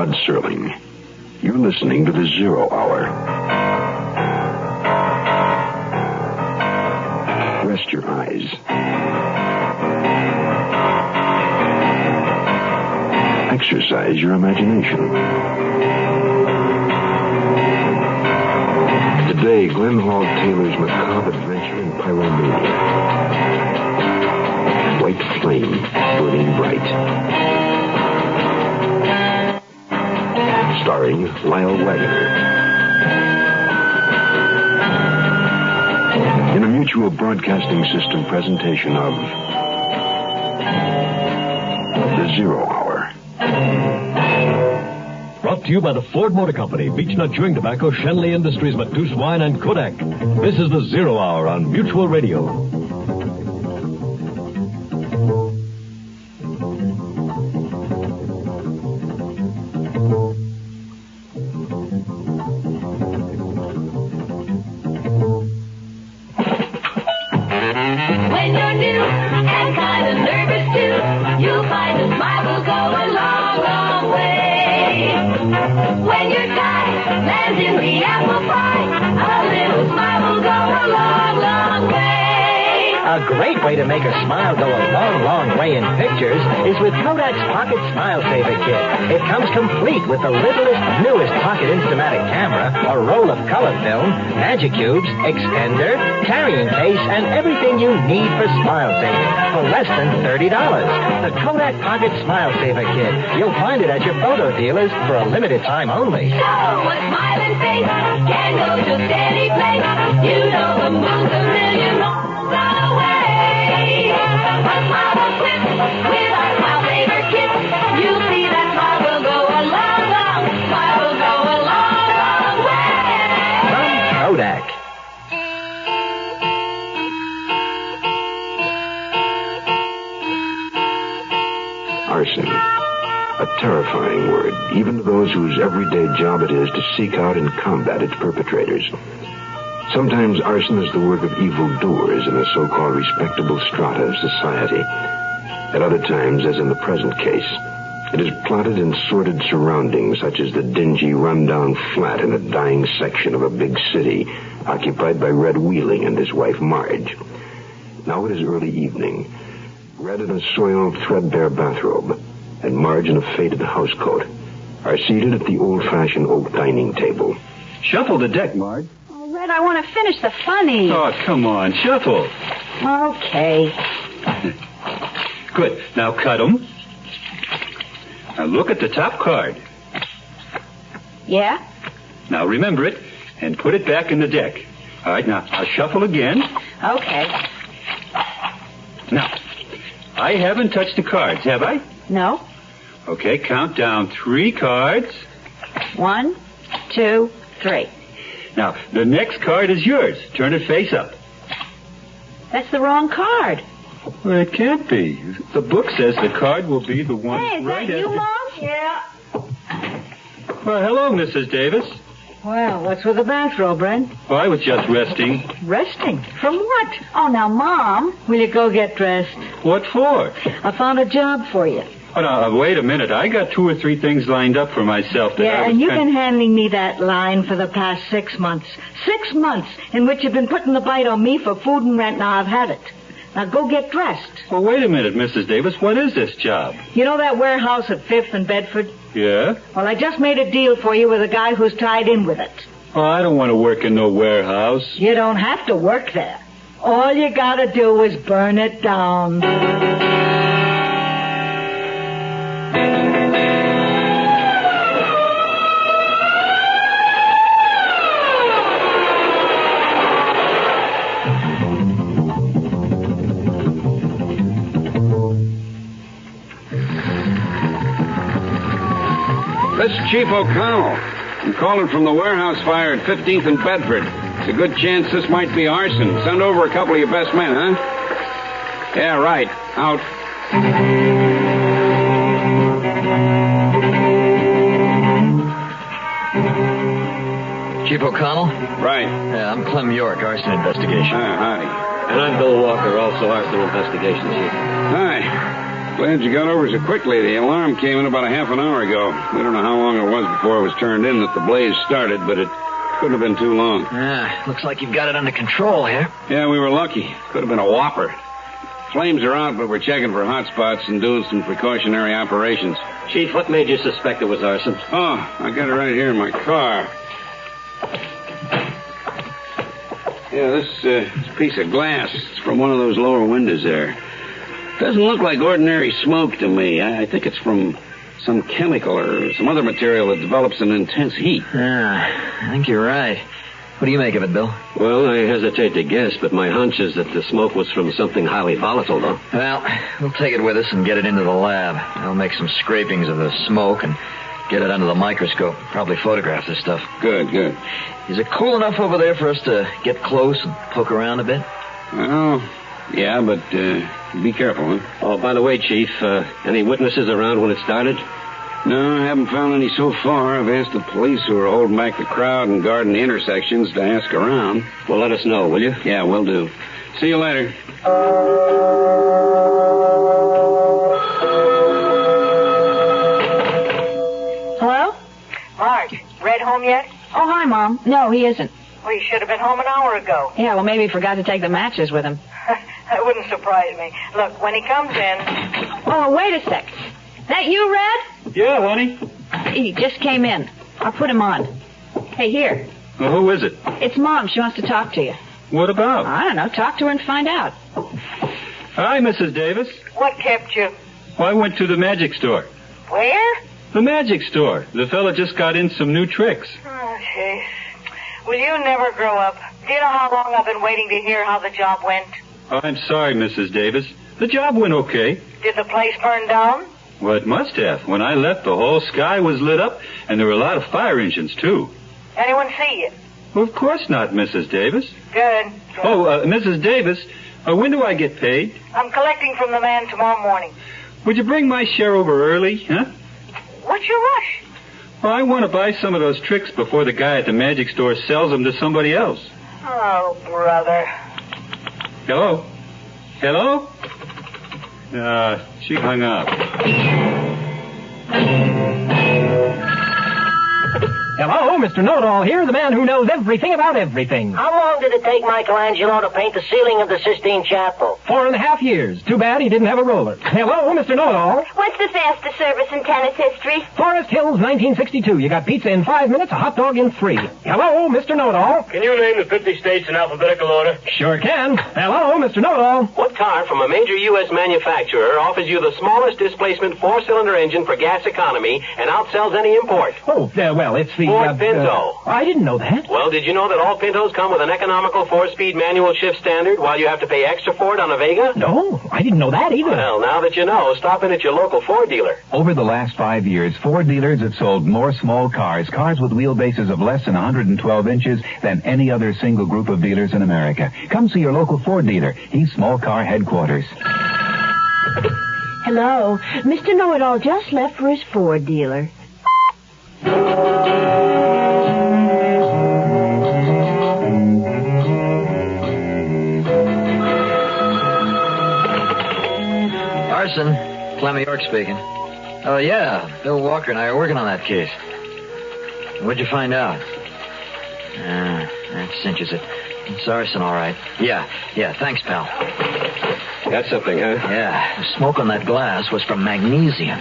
Rod Serling. You're listening to The Zero Hour. Rest your eyes. Exercise your imagination. Today, Glenn Hall Taylor's macabre adventure in pyromania. White flame burning bright. Starring Lyle Waggoner. In a Mutual Broadcasting System presentation of The Zero Hour. Brought to you by the Ford Motor Company, Beechnut Chewing Tobacco, Shenley Industries, Matuse Wine, and Kodak. This is The Zero Hour on Mutual Radio. Way to make a smile go a long, long way in pictures is with Kodak's Pocket Smile Saver Kit. It comes complete with the littlest, newest pocket Instamatic camera, a roll of color film, magic cubes, extender, carrying case, and everything you need for smile saving for less than $30. The Kodak Pocket Smile Saver Kit. You'll find it at your photo dealers for a limited time only. So a smiling face can go to steady place. You know the moon's a million miles away. A smile will quit with our Smile Saver Kit. You'll see that smile will go a long, long, smile will go a long, long way. From Kodak. Arson. A terrifying word, even to those whose everyday job it is to seek out and combat its perpetrators. Sometimes arson is the work of evildoers in a so-called respectable strata of society. At other times, as in the present case, it is plotted in sordid surroundings, such as the dingy, run-down flat in a dying section of a big city, occupied by Red Wheeling and his wife, Marge. Now it is early evening. Red in a soiled, threadbare bathrobe, and Marge in a faded housecoat, are seated at the old-fashioned oak dining table. Shuffle the deck, Marge. Red, I want to finish the funny. Oh, come on, shuffle. Okay. Good. Now cut them. Now look at the top card. Yeah? Now remember it and put it back in the deck. All right, now I'll shuffle again. Okay. Now, I haven't touched the cards, have I? No. Okay, count down 3 cards. 1, 2, 3. Now, the next card is yours. Turn it face up. That's the wrong card. Well, it can't be. The book says the card will be the one Hey, is right that you, after... Mom? Yeah. Well, hello, Mrs. Davis. Well, what's with the bathrobe, Red? Oh, I was just resting. Resting? From what? Oh, now, Mom, will you go get dressed? What for? I found a job for you. Oh, now, wait a minute. I got 2 or 3 things lined up for myself. Yeah, and you've been handing me that line for the past 6 months. 6 months in which you've been putting the bite on me for food and rent. Now I've had it. Now go get dressed. Well, wait a minute, Mrs. Davis. What is this job? You know that warehouse at 5th and Bedford? Yeah? Well, I just made a deal for you with a guy who's tied in with it. Oh, I don't want to work in no warehouse. You don't have to work there. All you gotta do is burn it down. This is Chief O'Connell. I'm calling from the warehouse fire at 15th and Bedford. It's a good chance this might be arson. Send over a couple of your best men, huh? Yeah, right. Out. Chief O'Connell? Right. Yeah, I'm Clem York, arson investigation. Hi. And I'm Bill Walker, also arson investigation chief. Hi. Glad you got over so quickly. The alarm came in about a half an hour ago. We don't know how long it was before it was turned in that the blaze started, but it couldn't have been too long. Yeah, looks like you've got it under control here. Yeah, we were lucky. Could have been a whopper. Flames are out, but we're checking for hot spots and doing some precautionary operations. Chief, what made you suspect it was arson? Oh, I got it right here in my car. Yeah, this piece of glass, it's from one of those lower windows there. Doesn't look like ordinary smoke to me. I think it's from some chemical or some other material that develops an intense heat. Yeah, I think you're right. What do you make of it, Bill? Well, I hesitate to guess, but my hunch is that the smoke was from something highly volatile, though. Well, we'll take it with us and get it into the lab. I'll make some scrapings of the smoke and get it under the microscope. Probably photograph this stuff. Good, good. Is it cool enough over there for us to get close and poke around a bit? Well, yeah, but be careful, huh? Oh, by the way, Chief, any witnesses around when it started? No, I haven't found any so far. I've asked the police who are holding back the crowd and guarding the intersections to ask around. Well, let us know, will you? Yeah, will do. See you later. Hello? Marge, Red home yet? Oh, hi, Mom. No, he isn't. Well, he should have been home an hour ago. Yeah, well, maybe he forgot to take the matches with him. That wouldn't surprise me. Look, when he comes in... Oh, wait a sec. That you, Red? Yeah, honey. He just came in. I'll put him on. Hey, here. Well, who is it? It's Mom. She wants to talk to you. What about? I don't know. Talk to her and find out. Hi, Mrs. Davis. What kept you? Well, I went to the magic store. Where? The magic store. The fella just got in some new tricks. Oh, jeez. Will you never grow up? Do you know how long I've been waiting to hear how the job went? I'm sorry, Mrs. Davis. The job went okay. Did the place burn down? Well, it must have. When I left, the whole sky was lit up, and there were a lot of fire engines, too. Anyone see you? Well, of course not, Mrs. Davis. Good. Oh, Mrs. Davis, when do I get paid? I'm collecting from the man tomorrow morning. Would you bring my share over early, huh? What's your rush? Well, I want to buy some of those tricks before the guy at the magic store sells them to somebody else. Oh, brother. Hello? Hello? She hung up. Hello, Mr. Know-It-All here, the man who knows everything about everything. How long did it take Michelangelo to paint the ceiling of the Sistine Chapel? 4.5 years. Too bad he didn't have a roller. Hello, Mr. Know-It-All. What's the fastest service in tennis history? Forest Hills, 1962. You got pizza in 5 minutes, a hot dog in 3. Hello, Mr. Know-It-All. Can you name the 50 states in alphabetical order? Sure can. Hello, Mr. Know-It-All. What car from a major U.S. manufacturer offers you the smallest displacement 4-cylinder engine for gas economy and outsells any import? Oh, well, it's the... Ford Pinto. I didn't know that. Well, did you know that all Pintos come with an economical 4-speed manual shift standard while you have to pay extra for it on a Vega? No, I didn't know that either. Well, now that you know, stop in at your local Ford dealer. Over the last 5 years, Ford dealers have sold more small cars with wheelbases of less than 112 inches than any other single group of dealers in America. Come see your local Ford dealer. He's small car headquarters. Hello. Mr. Know-It-All just left for his Ford dealer. Arson, Clem York speaking. Oh, yeah, Bill Walker and I are working on that case. What'd you find out? That cinches it. It's arson, all right. Yeah, thanks, pal. That's something, huh? Yeah, the smoke on that glass was from magnesium.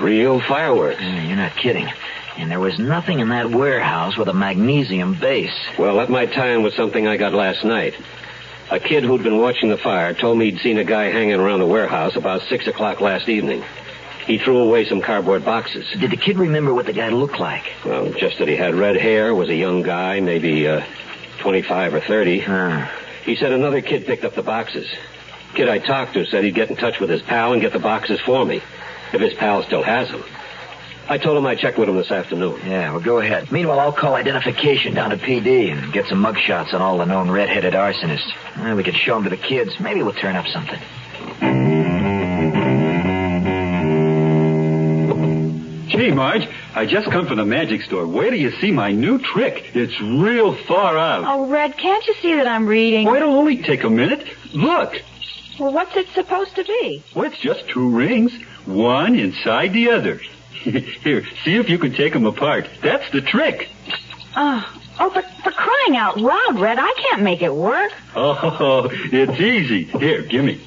Real fireworks. You're not kidding. And there was nothing in that warehouse with a magnesium base. Well, that might tie in with something I got last night. A kid who'd been watching the fire told me he'd seen a guy hanging around the warehouse about 6 o'clock last evening. He threw away some cardboard boxes. Did the kid remember what the guy looked like? Well, just that he had red hair, was a young guy, maybe 25 or 30. He said another kid picked up the boxes. Kid I talked to said he'd get in touch with his pal and get the boxes for me, if his pal still has them. I told him I'd check with him this afternoon. Yeah, well, go ahead. Meanwhile, I'll call identification down to PD and get some mugshots on all the known red-headed arsonists. We could show them to the kids. Maybe we'll turn up something. Gee, Marge, I just come from the magic store. Wait till you see my new trick. It's real far out. Oh, Red, can't you see that I'm reading? Oh, it'll only take a minute. Look. Well, what's it supposed to be? Well, it's just 2 rings, one inside the other. Here, see if you can take them apart. That's the trick. But for crying out loud, Red, I can't make it work. Oh, it's easy. Here, give me.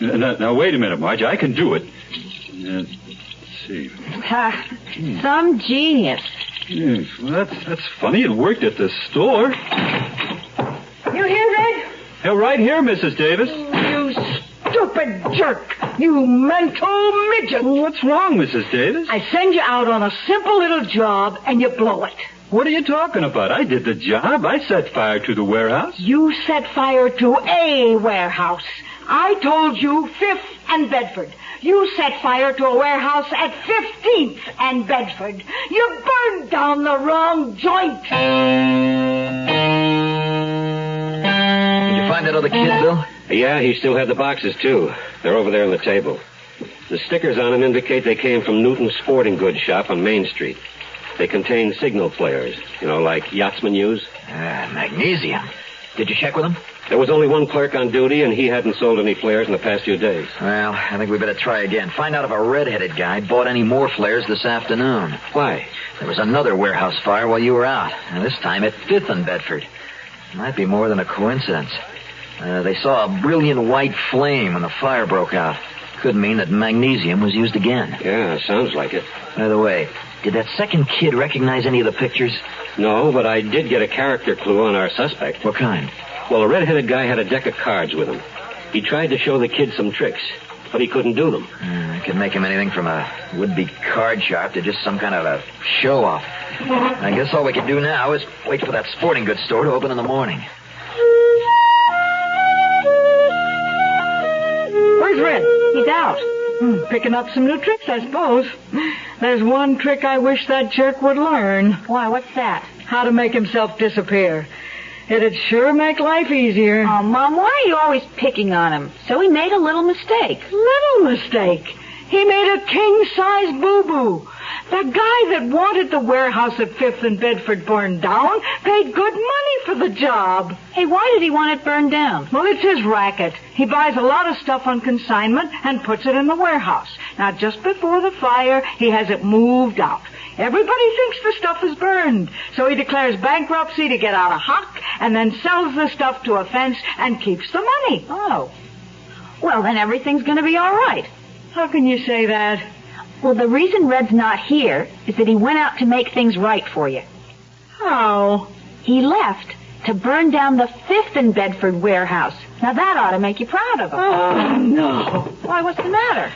Now, wait a minute, Marge. I can do it. Let's see. Some genius. Yes, well, that's funny. It worked at the store. You hear, Red? Yeah, right here, Mrs. Davis. You stupid jerk. You mental midget. What's wrong, Mrs. Davis? I send you out on a simple little job, and you blow it. What are you talking about? I did the job. I set fire to the warehouse. You set fire to a warehouse. I told you 5th and Bedford. You set fire to a warehouse at 15th and Bedford. You burned down the wrong joint. Did you find that other kid, Bill? Yeah, he still had the boxes, too. They're over there on the table. The stickers on them indicate they came from Newton's sporting goods shop on Main Street. They contain signal flares, like yachtsmen use. Magnesium. Did you check with him? There was only one clerk on duty, and he hadn't sold any flares in the past few days. Well, I think we better try again. Find out if a red-headed guy bought any more flares this afternoon. Why? There was another warehouse fire while you were out, and this time at 5th and Bedford. Might be more than a coincidence. They saw a brilliant white flame when the fire broke out. Could mean that magnesium was used again. Yeah, sounds like it. By the way, did that second kid recognize any of the pictures? No, but I did get a character clue on our suspect. What kind? Well, a red-headed guy had a deck of cards with him. He tried to show the kid some tricks, but he couldn't do them. I could make him anything from a would-be card sharp to just some kind of a show-off. I guess all we can do now is wait for that sporting goods store to open in the morning. Where's Red? He's out. Picking up some new tricks, I suppose. There's one trick I wish that jerk would learn. Why, what's that? How to make himself disappear. It'd sure make life easier. Oh, Mom, why are you always picking on him? So he made a little mistake. Little mistake? He made a king-size boo-boo. The guy that wanted the warehouse at 5th and Bedford burned down paid good money for the job. Hey, why did he want it burned down? Well, it's his racket. He buys a lot of stuff on consignment and puts it in the warehouse. Now, just before the fire, he has it moved out. Everybody thinks the stuff is burned, so he declares bankruptcy to get out of hock and then sells the stuff to a fence and keeps the money. Oh. Well, then everything's going to be all right. How can you say that? Well, the reason Red's not here is that he went out to make things right for you. How? He left to burn down the 5th and Bedford warehouse. Now, that ought to make you proud of him. Oh, no. Why, what's the matter?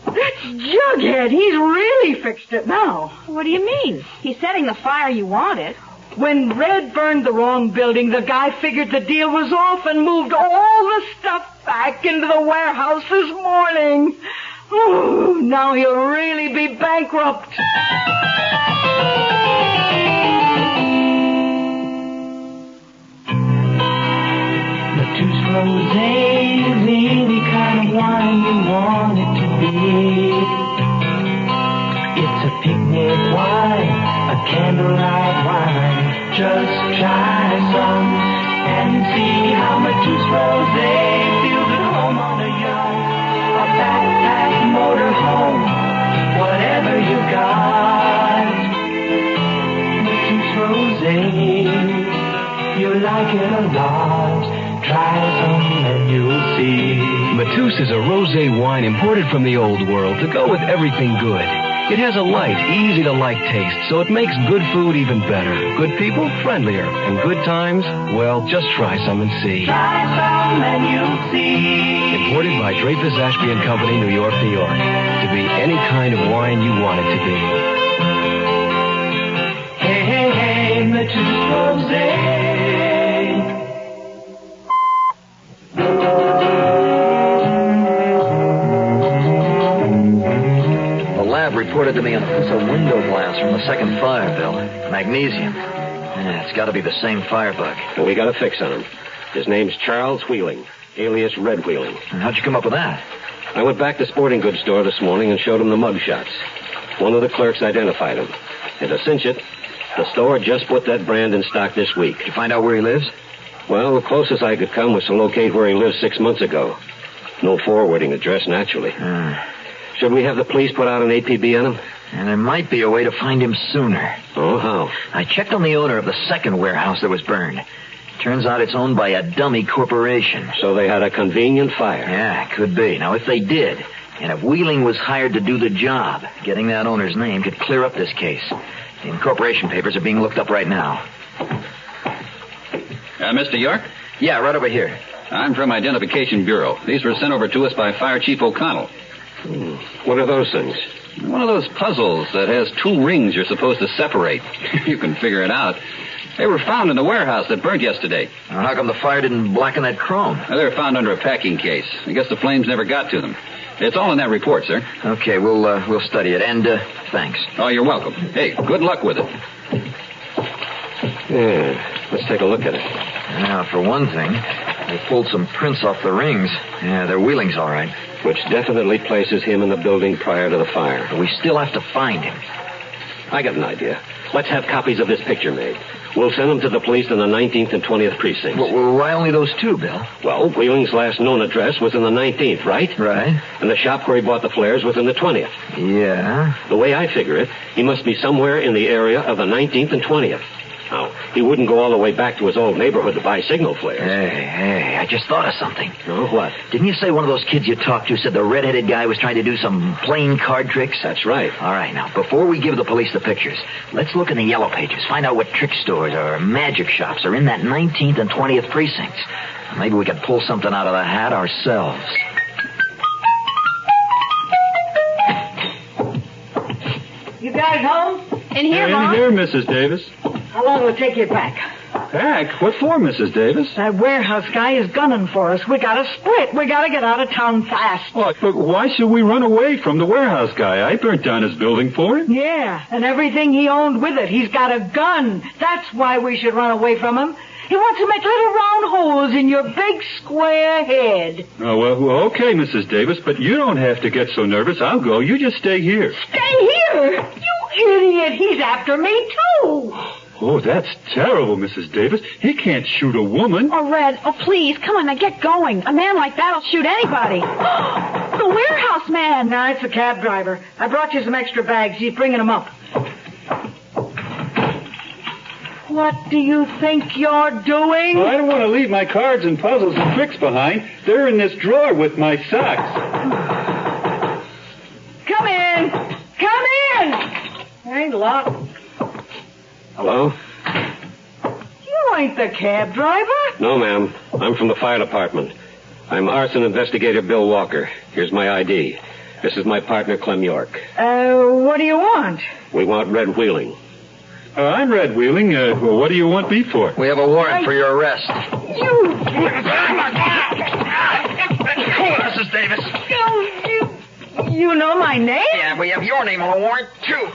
That's Jughead. He's really fixed it now. What do you mean? He's setting the fire you wanted. When Red burned the wrong building, the guy figured the deal was off and moved all the stuff back into the warehouse this morning. Ooh, now he'll really be bankrupt. Matisse Rosé is any kind of wine you want it to be. It's a picnic wine, a candlelight wine. Just try some and see how Matisse Rosé feels at home on a yacht, a backpack motorhome, whatever you got. Matisse Rosé, you'll like it a lot. Try some and you'll see. Matisse is a rosé wine imported from the old world to go with everything good. It has a light, easy-to-like taste, so it makes good food even better. Good people, friendlier. And good times, well, just try some and see. Try some and you'll see. Imported by Dreyfus Ashby & Company, New York, New York. To be any kind of wine you want it to be. Hey, hey, hey, Matisse Rosé. Reported to me on a piece of window glass from the second fire, Bill. Magnesium. Yeah, it's got to be the same firebug. Well, we got a fix on him. His name's Charles Wheeling, alias Red Wheeling. And how'd you come up with that? I went back to the sporting goods store this morning and showed him the mug shots. One of the clerks identified him. And to cinch it, the store just put that brand in stock this week. Did you find out where he lives? Well, the closest I could come was to locate where he lived 6 months ago. No forwarding address, naturally. Should we have the police put out an APB on him? And there might be a way to find him sooner. Oh, how? I checked on the owner of the second warehouse that was burned. Turns out it's owned by a dummy corporation. So they had a convenient fire. Yeah, could be. Now, if they did, and if Wheeling was hired to do the job, getting that owner's name could clear up this case. The incorporation papers are being looked up right now. Mr. York? Yeah, right over here. I'm from Identification Bureau. These were sent over to us by Fire Chief O'Connell. What are those things? One of those puzzles that has 2 rings you're supposed to separate. You can figure it out. They were found in the warehouse that burnt yesterday. How come the fire didn't blacken that chrome? They were found under a packing case. I guess the flames never got to them. It's all in that report, sir. Okay, we'll study it. And, thanks. Oh, you're welcome. Hey, good luck with it. Yeah, let's take a look at it. Now, for one thing, they pulled some prints off the rings. Yeah, they're Wheeling's all right. Which definitely places him in the building prior to the fire. But we still have to find him. I got an idea. Let's have copies of this picture made. We'll send them to the police in the 19th and 20th precincts. Well, why only those 2, Bill? Well, Wheeling's last known address was in the 19th, right? Right. And the shop where he bought the flares was in the 20th. Yeah. The way I figure it, he must be somewhere in the area of the 19th and 20th. Now, he wouldn't go all the way back to his old neighborhood to buy signal flares. Hey, I just thought of something. Oh, what? Didn't you say one of those kids you talked to said the red-headed guy was trying to do some playing card tricks? That's right. All right, now, before we give the police the pictures, let's look in the yellow pages, find out what trick stores or magic shops are in that 19th and 20th precincts. Maybe we could pull something out of the hat ourselves. You guys home? In here, In Mom. here, Mrs. Davis. How long will it take you back? Back? What for, Mrs. Davis? That warehouse guy is gunning for us. We gotta split. We gotta get out of town fast. What? But why should we run away from the warehouse guy? I burnt down his building for him. Yeah, and everything he owned with it. He's got a gun. That's why we should run away from him. He wants to make little round holes in your big square head. Oh, well, okay, Mrs. Davis, but you don't have to get so nervous. I'll go. You just stay here. Stay here? You idiot. He's after me, too. Oh, that's terrible, Mrs. Davis. He can't shoot a woman. Oh, Red, please, come on, now get going. A man like that'll shoot anybody. The warehouse man. No, it's the cab driver. I brought you some extra bags. He's bringing them up. What do you think you're doing? Well, I don't want to leave my cards and puzzles and tricks behind. They're in this drawer with my socks. Come in. Come in. Ain't locked. Hello? You ain't the cab driver. No, ma'am. I'm from the fire department. I'm arson investigator Bill Walker. Here's my ID. This is my partner, Clem York. What do you want? We want Red Wheeling. I'm Red Wheeling. Well, what do you want me for? We have a warrant for your arrest. You... Mrs. Davis. You know my name? Yeah, we have your name on a warrant, too.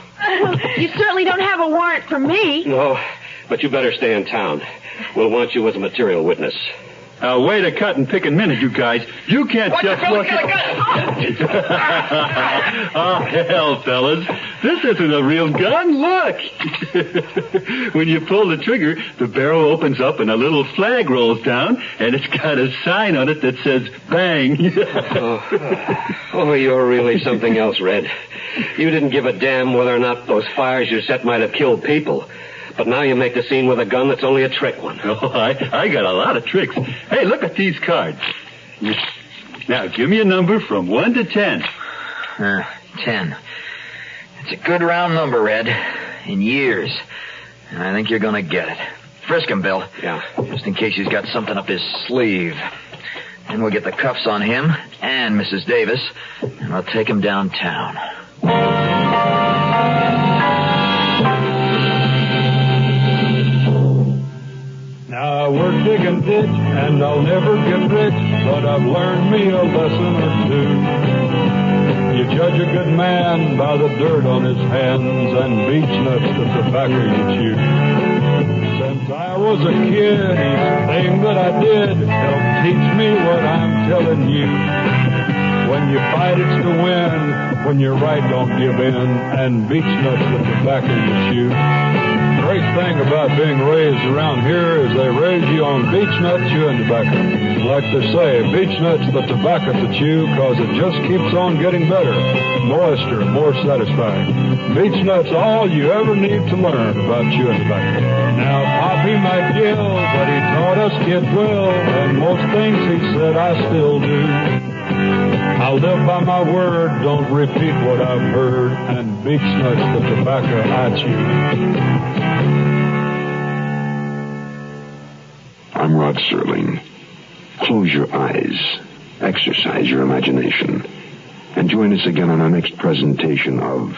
You certainly don't have a warrant for me. No, but you better stay in town. We'll want you as a material witness. Wait a cut and pick a minute, you guys. You can't just look Oh, hell, fellas. This isn't a real gun. Look. When you pull the trigger, the barrel opens up and a little flag rolls down, and it's got a sign on it that says bang. Oh, you're really something else, Red. You didn't give a damn whether or not those fires you set might have killed people. But now you make the scene with a gun that's only a trick one. Oh, I got a lot of tricks. Hey, look at these cards. Now, give me a number from 1 to 10. 10. It's a good round number, Red. In years. And I think you're going to get it. Frisk him, Bill. Yeah. Just in case he's got something up his sleeve. Then we'll get the cuffs on him and Mrs. Davis, and we'll take him downtown. Now I work digging ditch, and I'll never get rich, but I've learned me a lesson or two. You judge a good man by the dirt on his hands and beech nuts, the tobacco you chew. Since I was a kid, each thing that I did helped teach me what I'm telling you. When you fight, it's to win. When you're right, don't give in. And beech nuts, the tobacco you chew. great thing about being raised around here is they raise you on beech nut chewing tobacco. Like they say, beech nut's the tobacco to chew because it just keeps on getting better, moister, more satisfying. Beech nut's all you ever need to learn about chewing tobacco. Now, Poppy might yell, but he taught us kids well, and most things he said I still do. I live by my word, don't repeat what I've heard, and beech nut's the tobacco I chew. I'm Rod Serling. Close your eyes, exercise your imagination, and join us again on our next presentation of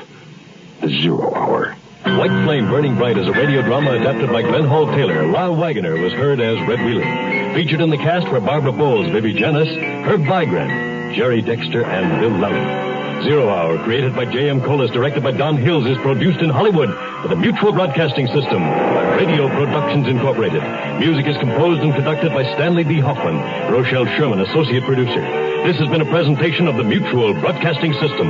The 0 Hour. White Flame Burning Bright is a radio drama adapted by Glenn Hall Taylor. Lyle Wagoner was heard as Red Wheeling. Featured in the cast were Barbara Bowles, Bibi Janice, Herb Vigran, Jerry Dexter, and Bill Lally. 0 Hour, created by J.M. Kholos, directed by Don Hills, is produced in Hollywood for the Mutual Broadcasting System by Radio Productions Incorporated. Music is composed and conducted by Stanley D. Hoffman. Rochelle Sherman, associate producer. This has been a presentation of the Mutual Broadcasting System.